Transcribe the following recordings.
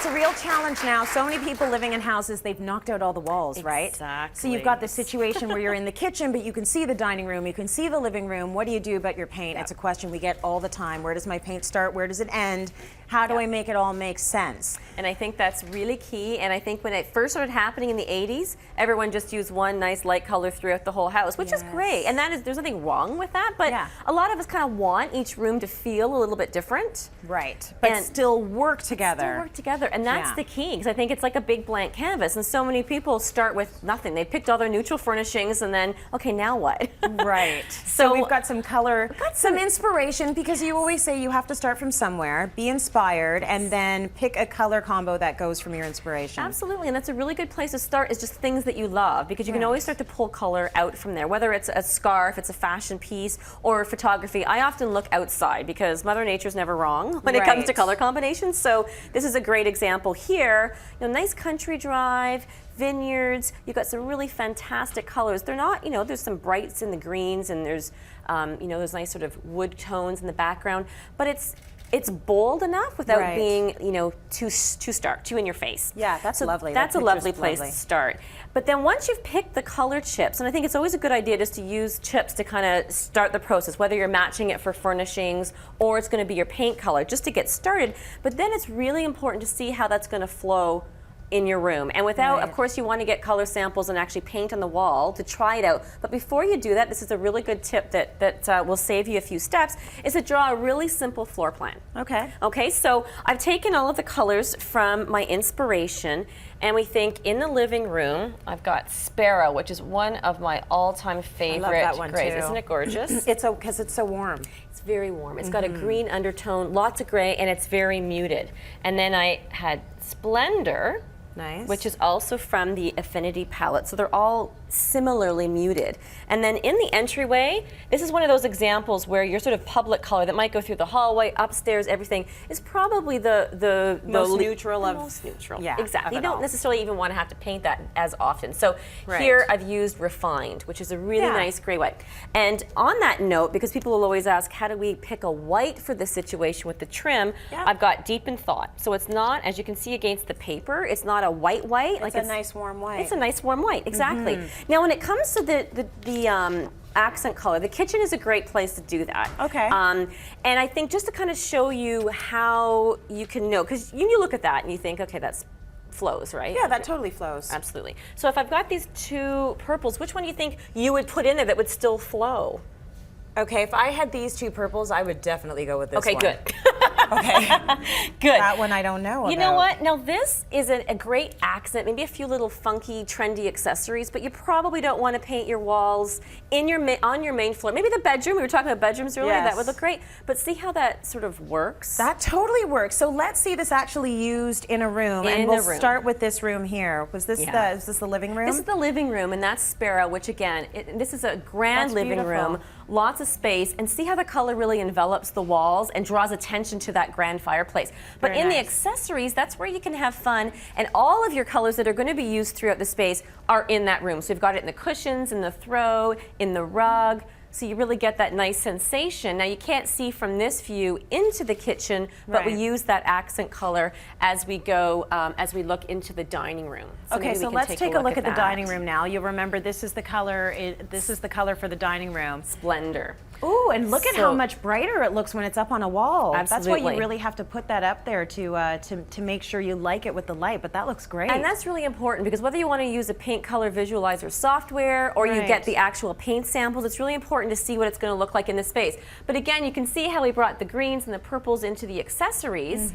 it's a real challenge now. So many people living in houses, they've knocked out all the walls, right? Exactly. So you've got the situation where you're in the kitchen, but you can see the dining room, you can see the living room. What do you do about your paint? It's a question we get all the time. Where does my paint start? Where does it end? How do I make it all make sense? And I think that's really key. And I think when it first started happening in the 80s, everyone just used one nice light color throughout the whole house, which is great. And that is, there's nothing wrong with that. But a lot of us kind of want each room to feel a little bit different. Right. But still work together. Still work together. And that's the key, because I think it's like a big blank canvas. And so many people start with nothing. They picked all their neutral furnishings and then, okay, now what? Right. So we've got some color, some inspiration, because you always say you have to start from somewhere, be inspired, and then pick a color combo that goes from your inspiration. Absolutely, and that's a really good place to start, is just things that you love, because you can always start to pull color out from there, whether it's a scarf, it's a fashion piece, or photography. I often look outside because Mother Nature's never wrong when it comes to color combinations. So this is a great example here. You know, nice country drive, vineyards, you've got some really fantastic colors. They're not, you know, there's some brights in the greens, and there's, you know, there's nice sort of wood tones in the background, but it's bold enough without being, you know, too stark, too in your face. Yeah, that's lovely. That's a lovely place to start. But then once you've picked the color chips, and I think it's always a good idea just to use chips to kind of start the process, whether you're matching it for furnishings or it's going to be your paint color, just to get started. But then it's really important to see how that's going to flow in your room. And without, of course, you want to get color samples and actually paint on the wall to try it out. But before you do that, this is a really good tip that will save you a few steps, is to draw a really simple floor plan. Okay. Okay, so I've taken all of the colors from my inspiration, and we think in the living room, I've got Sparrow, which is one of my all-time favorite I love that one grays. too. Isn't it gorgeous? It's because it's so warm. It's very warm. It's got a green undertone, lots of gray, and it's very muted. And then I had Splendor, which is also from the Affinity palette. So they're all similarly muted. And then in the entryway, this is one of those examples where your sort of public color that might go through the hallway, upstairs, everything, is probably the most neutral of most neutral. Yeah, exactly. You don't necessarily even want to have to paint that as often. So here I've used Refined, which is a really nice gray white. And on that note, because people will always ask, how do we pick a white for this situation with the trim? I've got Deep in Thought. So it's not, as you can see against the paper, it's not a white. It's a nice warm white. It's a nice warm white, exactly. Now when it comes to the accent color, the kitchen is a great place to do that. Okay. And I think just to kind of show you how you can know, because you look at that and you think, okay, that's flows, right? Yeah, that totally flows. Absolutely. So if I've got these two purples, which one do you think you would put in there that would still flow? Okay, if I had these two purples, I would definitely go with this one. Okay, good. Okay. Good. That one I don't know about. You know what? Now this is a great accent, maybe a few little funky, trendy accessories, but you probably don't want to paint your walls on your main floor. Maybe the bedroom, we were talking about bedrooms earlier, that would look great, but see how that sort of works? That totally works. So let's see this actually used in a room, and we'll start with this room here. Was this is this the living room? This is the living room, and that's Sparrow, which again, this is a grand living room, lots of space, and see how the color really envelops the walls and draws attention to that grand fireplace. But in the accessories, that's where you can have fun, and all of your colors that are going to be used throughout the space are in that room. So you've got it in the cushions, in the throw, in the rug, so you really get that nice sensation. Now you can't see from this view into the kitchen, but we use that accent color as we go, as we look into the dining room. So okay, so let's take a look at the dining room now. You'll remember this is the color. This is the color for the dining room. Splendor. Ooh, and look at how much brighter it looks when it's up on a wall. Absolutely. That's why you really have to put that up there to make sure you like it with the light, but that looks great. And that's really important, because whether you want to use a paint color visualizer software or you get the actual paint samples, it's really important to see what it's going to look like in the space. But again, you can see how we brought the greens and the purples into the accessories.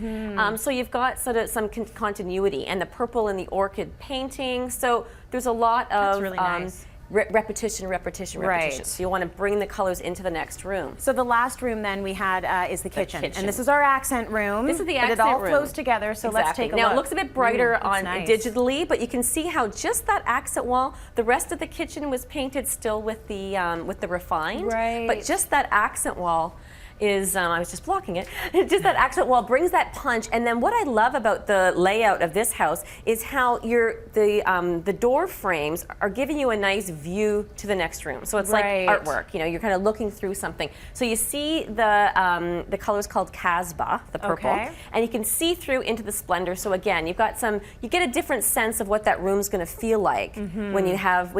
So you've got sort of some continuity, and the purple and the orchid painting. So there's a lot of really nice. repetition. So you want to bring the colors into the next room. So the last room then we had is the kitchen. And this is our accent room. This is the accent room. It all room. flows together, so let's take a look. Now it looks a bit brighter digitally, but you can see how just that accent wall, the rest of the kitchen was painted still with the refined, but just that accent wall. is, I was just blocking it, just that accent wall brings that punch. And then what I love about the layout of this house is how the door frames are giving you a nice view to the next room. So it's like artwork, you know, you're kind of looking through something. So you see the color is called Casbah, the purple, and you can see through into the splendor. So again, you've got you get a different sense of what that room's going to feel like when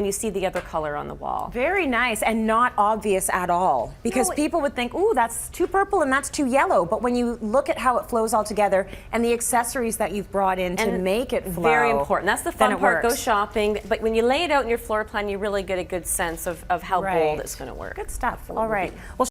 you see the other color on the wall. Very nice, and not obvious at all, because people would think, ooh, that's too purple and that's too yellow, but when you look at how it flows all together and the accessories that you've brought in to make it flow, very important. That's the fun part. Go shopping, but when you lay it out in your floor plan, you really get a good sense of how bold it's going to work. Good stuff. All right. Well,